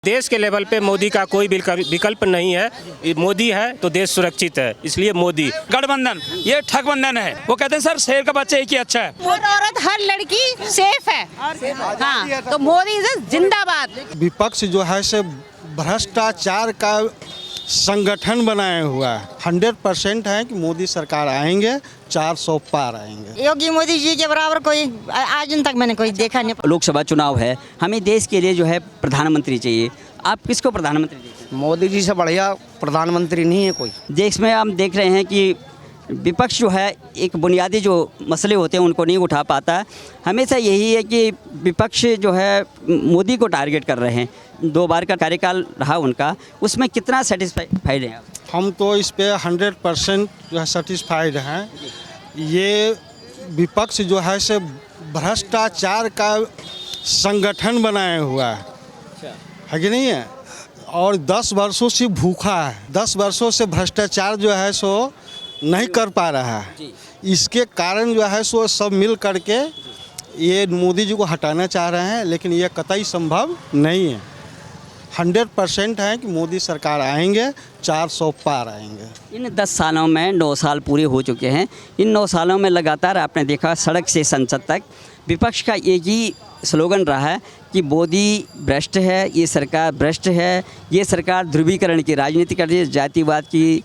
देश के लेवल पे मोदी का कोई विकल्प नहीं है। मोदी है तो देश सुरक्षित है, इसलिए मोदी। गठबंधन ये ठगबंधन है। वो कहते हैं सर शेर का बच्चा एक ही अच्छा है। हर औरत हर लड़की सेफ है। हाँ, तो मोदी से जिंदाबाद। विपक्ष जो है से भ्रष्टाचार का संगठन बनाया हुआ है। 100% है कि मोदी सरकार आएंगे, 400 पार आएंगे। योगी मोदी जी के बराबर कोई आज तक मैंने कोई देखा नहीं। लोकसभा चुनाव है, हमें देश के लिए जो है प्रधानमंत्री चाहिए। आप किसको प्रधानमंत्री देखते हैं? मोदी जी से बढ़िया प्रधानमंत्री नहीं है कोई। देश में हम देख रहे हैं कि विपक्ष जो है एक बुनियादी जो मसले होते हैं उनको नहीं उठा पाता। हमेशा यही है कि विपक्ष जो है मोदी को टारगेट कर रहे हैं। 2 बार का कार्यकाल रहा उनका, उसमें कितना सेटिस्फाइड हैं आप? हम तो इस पे 100% जो है सेटिस्फाइड हैं। ये विपक्ष जो है से भ्रष्टाचार का संगठन बनाया हुआ है कि नहीं है, और 10 वर्षों से भूखा है। 10 वर्षों से भ्रष्टाचार जो है सो नहीं कर पा रहा है। इसके कारण जो है सो सब मिल करके ये मोदी जी को हटाना चाह रहे हैं, लेकिन ये कतई संभव नहीं है। 100% है कि मोदी सरकार आएंगे, 400 पार आएंगे। इन 10 सालों में 9 साल पूरे हो चुके हैं। इन 9 सालों में लगातार आपने देखा सड़क से संसद तक विपक्ष का एक ही स्लोगन रहा है कि मोदी भ्रष्ट है, ये सरकार भ्रष्ट है, ये सरकार ध्रुवीकरण की राजनीति कर रही है, जातिवाद की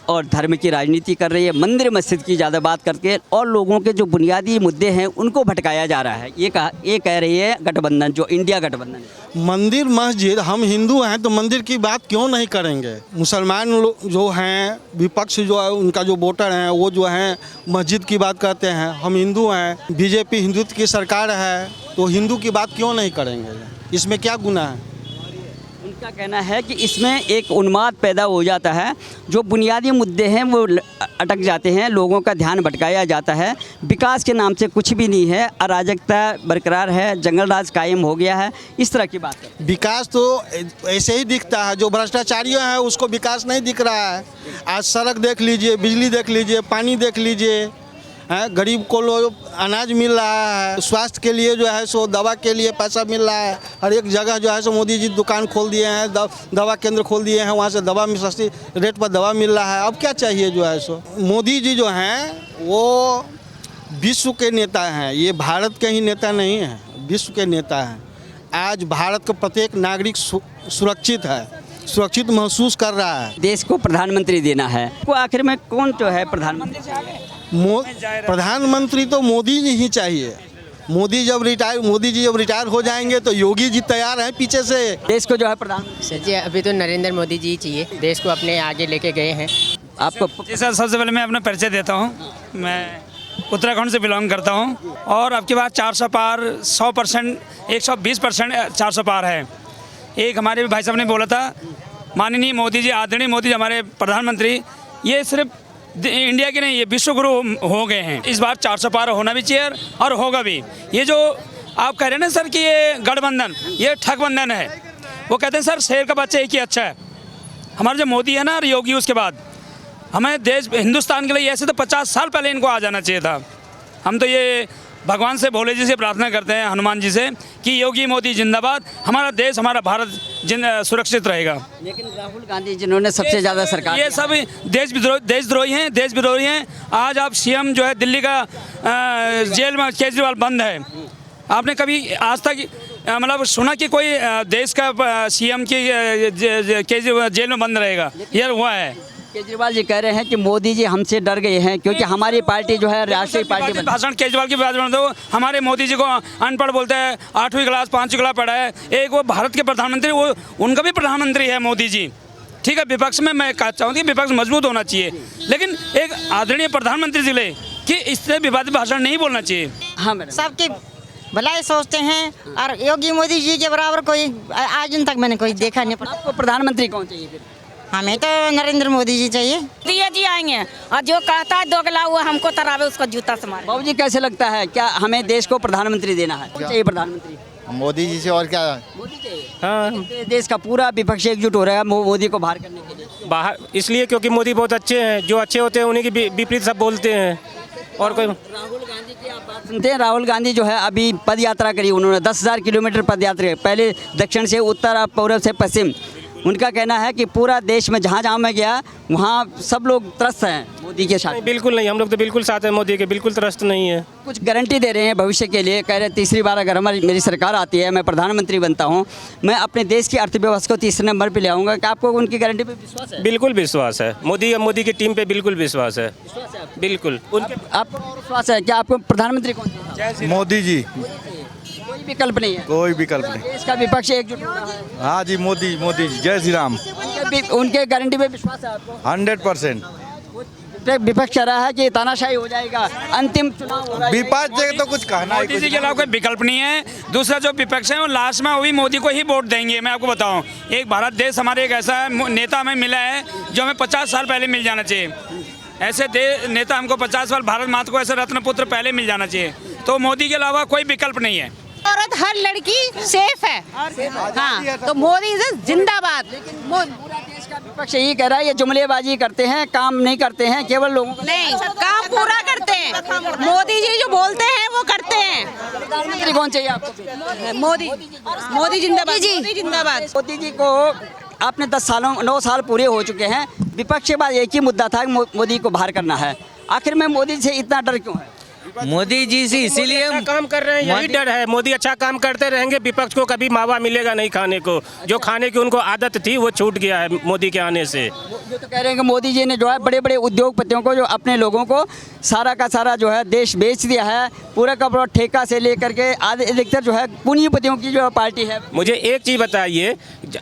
और धर्म की राजनीति कर रही है, मंदिर मस्जिद की ज़्यादा बात करके, और लोगों के जो बुनियादी मुद्दे हैं उनको भटकाया जा रहा है। ये कह रही है गठबंधन, जो इंडिया गठबंधन है। मंदिर मस्जिद, हम हिंदू हैं तो मंदिर की बात क्यों नहीं करेंगे? मुसलमान लोग जो हैं, विपक्ष जो है उनका जो वोटर हैं वो जो हैं मस्जिद की बात करते हैं। हम हिंदू हैं, बीजेपी हिंदुत्व की सरकार है, तो हिंदू की बात क्यों नहीं करेंगे? इसमें क्या गुनाह है? उनका कहना है कि इसमें एक उन्माद पैदा हो जाता है, जो बुनियादी मुद्दे हैं वो अटक जाते हैं, लोगों का ध्यान भटकाया जाता है। विकास के नाम से कुछ भी नहीं है, अराजकता बरकरार है, जंगल राज कायम हो गया है, इस तरह की बात है। विकास तो ऐसे ही दिखता है, जो भ्रष्टाचारियों हैं उसको विकास नहीं दिख रहा है। आज सड़क देख लीजिए, बिजली देख लीजिए, पानी देख लीजिए, गरीब को अनाज मिल रहा है, स्वास्थ्य के लिए जो है सो दवा के लिए पैसा मिल रहा है। हर एक जगह जो है सो मोदी जी दुकान खोल दिए हैं, दवा केंद्र खोल दिए हैं, वहाँ से दवा में सस्ती रेट पर दवा मिल रहा है। अब क्या चाहिए जो है सो? मोदी जी जो हैं वो विश्व के नेता हैं, ये भारत के ही नेता नहीं हैं, विश्व के नेता हैं। आज भारत का प्रत्येक नागरिक सुरक्षित है, सुरक्षित महसूस कर रहा है। देश को प्रधानमंत्री देना है, वो आखिर में कौन जो है प्रधानमंत्री? प्रधानमंत्री तो मोदी जी ही चाहिए। मोदी जी जब रिटायर हो जाएंगे तो योगी जी तैयार हैं पीछे से। देश को जो है प्रधानमंत्री सर जी अभी तो नरेंद्र मोदी जी चाहिए, देश को अपने आगे लेके गए हैं। आपको जी सर, सबसे पहले मैं अपना परिचय देता हूँ। मैं उत्तराखंड से बिलोंग करता हूँ और अब की बात 400 पार 100%, 120% 400 पार है। एक हमारे भाई साहब ने बोला था, माननीय मोदी जी, आदरणीय मोदी जी हमारे प्रधानमंत्री, ये सिर्फ इंडिया के नहीं, ये विश्व गुरु हो गए हैं। इस बार 400 पार होना भी चाहिए और होगा भी। ये जो आप कह रहे हैं ना सर कि ये गठबंधन ये ठगबंधन है, वो कहते हैं सर शेर का बच्चा एक ही अच्छा है। हमारे जो मोदी है ना और योगी, उसके बाद हमें देश हिंदुस्तान के लिए ऐसे तो 50 साल पहले इनको आ जाना चाहिए था। हम तो ये भगवान से, भोले जी से प्रार्थना करते हैं, हनुमान जी से, कि योगी मोदी जिंदाबाद, हमारा देश, हमारा भारत सुरक्षित रहेगा। लेकिन राहुल गांधी जिन्होंने सबसे ज़्यादा सरकार, ये सब देशद्रोही हैं। आज आप सीएम जो है दिल्ली का जेल में केजरीवाल बंद है। आपने कभी आज तक मतलब सुना कि कोई देश का सीएम की केजरीवाल जेल में बंद रहेगा? ये हुआ है। केजरीवाल जी कह रहे हैं कि मोदी जी हमसे डर गए हैं क्योंकि हमारी पार्टी जो है राष्ट्रीय पार्टी। भाषण केजरीवाल की भाषण दो, हमारे मोदी जी को अनपढ़ बोलते हैं, 8वीं क्लास 5वीं क्लास पढ़ा है। एक वो भारत के प्रधानमंत्री, वो उनका भी प्रधानमंत्री है मोदी जी। ठीक है, विपक्ष में मैं कहता हूँ कि विपक्ष मजबूत होना चाहिए, लेकिन एक आदरणीय प्रधानमंत्री जी ले कि इससे विवादित भाषण नहीं बोलना चाहिए। हाँ मैडम, सबकी भलाई सोचते हैं, और योगी मोदी जी के बराबर कोई आज तक मैंने कोई देखा नहीं। आपको प्रधानमंत्री कौन चाहिए फिर? हमें तो नरेंद्र मोदी जी चाहिए। दिया जी आएंगे और जो कहता है दोगला वो हमको तरावे, उसको जूता से मारे। बाबू जी कैसे लगता है, क्या हमें देश को प्रधानमंत्री देना है? कौन चाहिए प्रधानमंत्री? मोदी जी से और क्या? मोदी चाहिए। हाँ, देश का पूरा विपक्ष एकजुट हो रहा है मोदी को बाहर करने के लिए। बाहर इसलिए क्योंकि मोदी बहुत अच्छे हैं, जो अच्छे होते हैं उन्हीं की विपरीत सब बोलते हैं। और कोई राहुल गांधी की आप बात सुनते हैं राहुल गांधी जो है अभी पद यात्रा करी उन्होंने 10,000 किलोमीटर पद यात्रा पहले दक्षिण से उत्तर और पूर्व से पश्चिम। उनका कहना है कि पूरा देश में जहाँ जहाँ मैं गया वहाँ सब लोग त्रस्त हैं मोदी के साथ। बिल्कुल नहीं, हम लोग तो बिल्कुल साथ हैं मोदी के, बिल्कुल त्रस्त नहीं है। कुछ गारंटी दे रहे हैं भविष्य के लिए, कह रहे तीसरी बार अगर मेरी सरकार आती है, मैं प्रधानमंत्री बनता हूँ, मैं अपने देश की अर्थव्यवस्था को तीसरे नंबर पे ले आऊँगा। क्या आपको उनकी गारंटी पे विश्वास है? बिल्कुल विश्वास है, मोदी की टीम पे बिल्कुल विश्वास है, बिल्कुल। आपको विश्वास है? क्या आपको प्रधानमंत्री कौन चाहिए? मोदी जी, कोई विकल्प नहीं है? कोई विकल्प नहीं। देश का विपक्ष एकजुट हो रहा है। हाँ जी, मोदी मोदी जी, जय श्री राम। उनके गारंटी पे विश्वास है आपको? 100%। विपक्ष कह रहा है कि तानाशाही हो जाएगा, अंतिम चुनाव होगा। विपक्ष जगह तो कुछ कहना मोदी जी के अलावा कोई विकल्प नहीं है। दूसरा जो विपक्ष है वो लास्ट में वो भी मोदी को ही वोट देंगे। मैं आपको बताऊं, एक भारत देश हमारे एक ऐसा नेता हमें मिला है जो हमें 50 साल पहले मिल जाना चाहिए। ऐसे नेता हमको 50 साल भारत माता को ऐसे रत्न पुत्र पहले मिल जाना चाहिए। तो मोदी के अलावा कोई विकल्प नहीं है। औरत हर लड़की सेफ है। हाँ, तो मोदी से जिंदाबाद। पूरा देश का विपक्ष यही कह रहा है ये जुमलेबाजी करते हैं, काम नहीं करते हैं, केवल लोगों को नहीं, काम पूरा करते हैं। मोदी जी जो बोलते हैं वो करते हैं। प्रधानमंत्री कौन चाहिए आपको? मोदी जिंदाबाद। मोदी जिंदाबाद। मोदी जी को आपने 9 साल पूरे हो चुके हैं। विपक्ष के बाद एक ही मुद्दा था कि मोदी को बाहर करना है। आखिर में मोदी से इतना डर क्यों है? मोदी जी से इसीलिए अच्छा काम कर रहे हैं, यही डर है। मोदी अच्छा काम करते रहेंगे, विपक्ष को कभी मावा मिलेगा नहीं खाने को। जो खाने की उनको आदत थी वो छूट गया है मोदी के आने से। जो तो कह रहे हैं कि मोदी जी ने जो है बड़े बड़े उद्योगपतियों को, जो अपने लोगों को सारा का सारा जो है देश बेच दिया है। पूरा का पूरा ठेका से लेकर के अधिकतर जो है पूंजीपतियों की जो पार्टी है। मुझे एक चीज़ बताइए,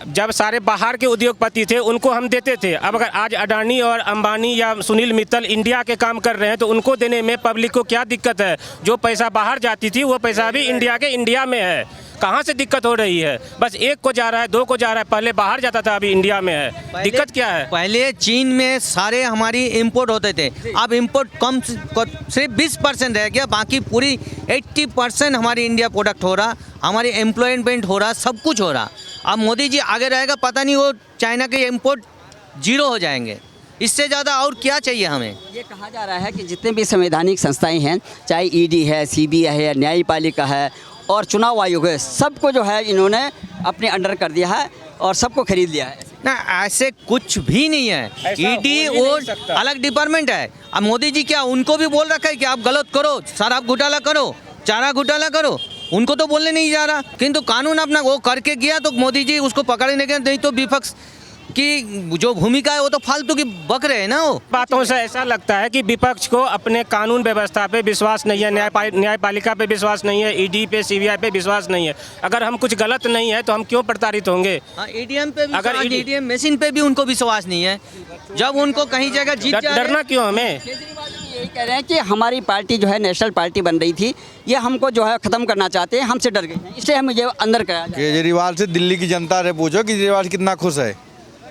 जब सारे बाहर के उद्योगपति थे उनको हम देते थे, अब अगर आज अडानी और अंबानी या सुनील मित्तल इंडिया के काम कर रहे हैं तो उनको देने में पब्लिक को क्या दिक्कत है? जो पैसा बाहर जाती थी वो पैसा भी इंडिया में है। कहाँ से दिक्कत हो रही है? बस एक को जा रहा है, 2 को जा रहा है। पहले बाहर जाता था, अभी इंडिया में है। दिक्कत क्या है? पहले चीन में सारे हमारी इंपोर्ट होते थे, अब इंपोर्ट कम सिर्फ 20% रह गया। बाकी पूरी 80% हमारी इंडिया प्रोडक्ट हो रहा, हमारी एम्प्लॉयमेंट हो रहा, सब कुछ हो रहा। अब मोदी जी आगे रहेगा, पता नहीं वो चाइना के इंपोर्ट 0 हो जाएंगे। इससे ज़्यादा और क्या चाहिए हमें? ये कहा जा रहा है कि जितने भी संवैधानिक संस्थाएं हैं, चाहे ईडी है, सीबीआई है, न्यायपालिका है और चुनाव आयोग है, सबको जो है इन्होंने अपने अंडर कर दिया है और सबको खरीद लिया है। ना, ऐसे कुछ भी नहीं है। ईडी वो अलग डिपार्टमेंट है। अब मोदी जी क्या उनको भी बोल रखा है कि आप गलत करो, शराब घोटाला करो, चारा घोटाला करो? उनको तो बोलने नहीं जा रहा, किंतु कानून अपना वो करके गया तो मोदी जी उसको पकड़ने के, नहीं तो विपक्ष की जो भूमिका है वो तो फालतू की बक रहे हैं ना। वो बातों से ऐसा लगता है कि विपक्ष को अपने कानून व्यवस्था पे विश्वास नहीं है, न्यायपालिका पे विश्वास नहीं है, ईडी पे, सीबीआई पे विश्वास नहीं है। अगर हम कुछ गलत नहीं है तो हम क्यों प्रताड़ित होंगे? ईडीएम पे, अगर ईडीएम मशीन पे भी उनको विश्वास नहीं है, जब उनको कहीं जगह जीत डरना क्यों हमें? यही कह रहे हैं कि हमारी पार्टी जो है नेशनल पार्टी बन रही थी, ये हमको जो है ख़त्म करना चाहते हैं, हमसे डर गए हैं, इसलिए हम मुझे अंदर कराया। केजरीवाल से दिल्ली की जनता से पूछो केजरीवाल कितना खुश है।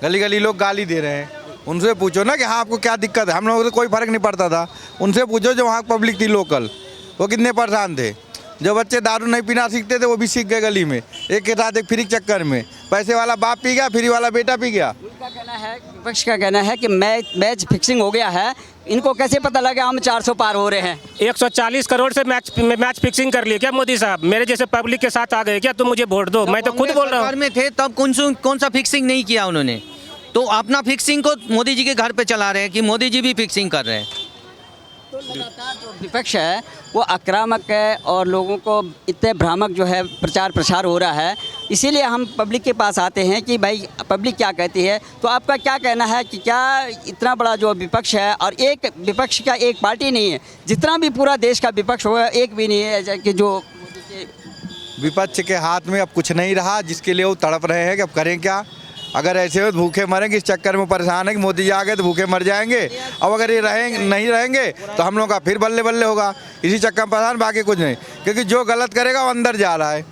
गली गली लोग गाली दे रहे हैं, उनसे पूछो ना कि हाँ आपको क्या दिक्कत है। हम लोगों को कोई फ़र्क नहीं पड़ता था। उनसे पूछो जो वहाँ पब्लिक थी लोकल, वो कितने परेशान थे। जो बच्चे दारू नहीं पीना सीखते थे वो भी सीख गए गली में, एक के साथ एक फ्री के चक्कर में। पैसे वाला बाप पी गया, फ्री वाला बेटा पी गया। उनका कहना है, विपक्ष का कहना है कि मैच फिक्सिंग हो गया है। इनको कैसे पता लगा हम 400 पार हो रहे हैं? 140 करोड़ से मैच फिक्सिंग कर लिए क्या मोदी साहब? मेरे जैसे पब्लिक के साथ आ गए क्या? तुम मुझे वोट दो, मैं तो खुद बोल रहा हूँ। में थे तब कौन सा फिक्सिंग नहीं किया उन्होंने? तो अपना फिक्सिंग को मोदी जी के घर पे चला रहे हैं कि मोदी जी भी फिक्सिंग कर रहे हैं। तो लगातार जो विपक्ष है वो आक्रामक है और लोगों को इतने भ्रामक जो है प्रचार प्रसार हो रहा है। इसीलिए हम पब्लिक के पास आते हैं कि भाई पब्लिक क्या कहती है। तो आपका क्या कहना है कि क्या इतना बड़ा जो विपक्ष है, और एक विपक्ष का एक पार्टी नहीं है, जितना भी पूरा देश का विपक्ष होगा एक भी नहीं है कि जो विपक्ष के हाथ में अब कुछ नहीं रहा, जिसके लिए वो तड़प रहे हैं कि अब करें क्या। अगर ऐसे हो भूखे मरेंगे, इस चक्कर में परेशान है कि मोदी जी आ गए तो भूखे मर जाएंगे। अब अगर ये नहीं रहेंगे तो हम लोग का फिर बल्ले बल्ले होगा। इसी चक्कर में परेशान, बाकी कुछ नहीं। क्योंकि जो गलत करेगा वो अंदर जा रहा है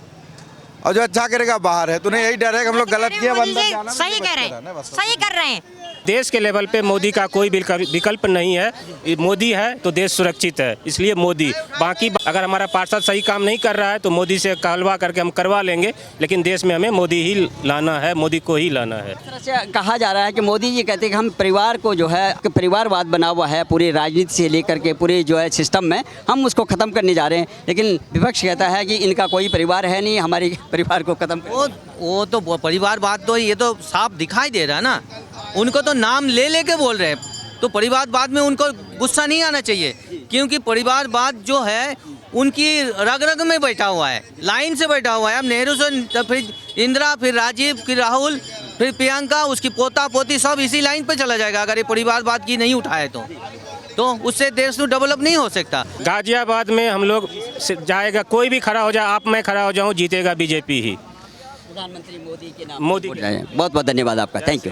और जो अच्छा करेगा बाहर है। तो नहीं, यही डर है कि हम लोग गलत किया, अंदर जाना। सही कह रहे हैं, सही कर रहे हैं। देश के लेवल पे मोदी का कोई विकल्प नहीं है। ये मोदी है तो देश सुरक्षित है, इसलिए मोदी। बाकी अगर हमारा पार्षद सही काम नहीं कर रहा है तो मोदी से कहलवा करके हम करवा लेंगे, लेकिन देश में हमें मोदी ही लाना है, मोदी को ही लाना है। इस तरह से कहा जा रहा है कि मोदी जी कहते हैं कि हम परिवार को जो है परिवारवाद बना हुआ है पूरी राजनीति से लेकर के पूरे जो है सिस्टम में, हम उसको ख़त्म करने जा रहे हैं। लेकिन विपक्ष कहता है कि इनका कोई परिवार है नहीं, हमारे परिवार को ख़त्म वो तो परिवार बात तो ये तो साफ दिखाई दे रहा है ना। उनको तो नाम ले लेके बोल रहे हैं, तो परिवारवाद में उनको गुस्सा नहीं आना चाहिए, क्योंकि परिवारवाद जो है उनकी रग रग में बैठा हुआ है, लाइन से बैठा हुआ है। अब नेहरू से फिर इंदिरा, फिर राजीव, फिर राहुल, फिर प्रियंका, उसकी पोता पोती सब इसी लाइन पे चला जाएगा अगर ये परिवारवाद की नहीं उठाए तो उससे देश में डेवलप नहीं हो सकता। गाजियाबाद में हम लोग जाएगा, कोई भी खड़ा हो जाए, आप मैं खड़ा हो जाऊं, जीतेगा बीजेपी ही। प्रधानमंत्री मोदी के नाम मोदी बहुत बहुत धन्यवाद आपका, थैंक यू।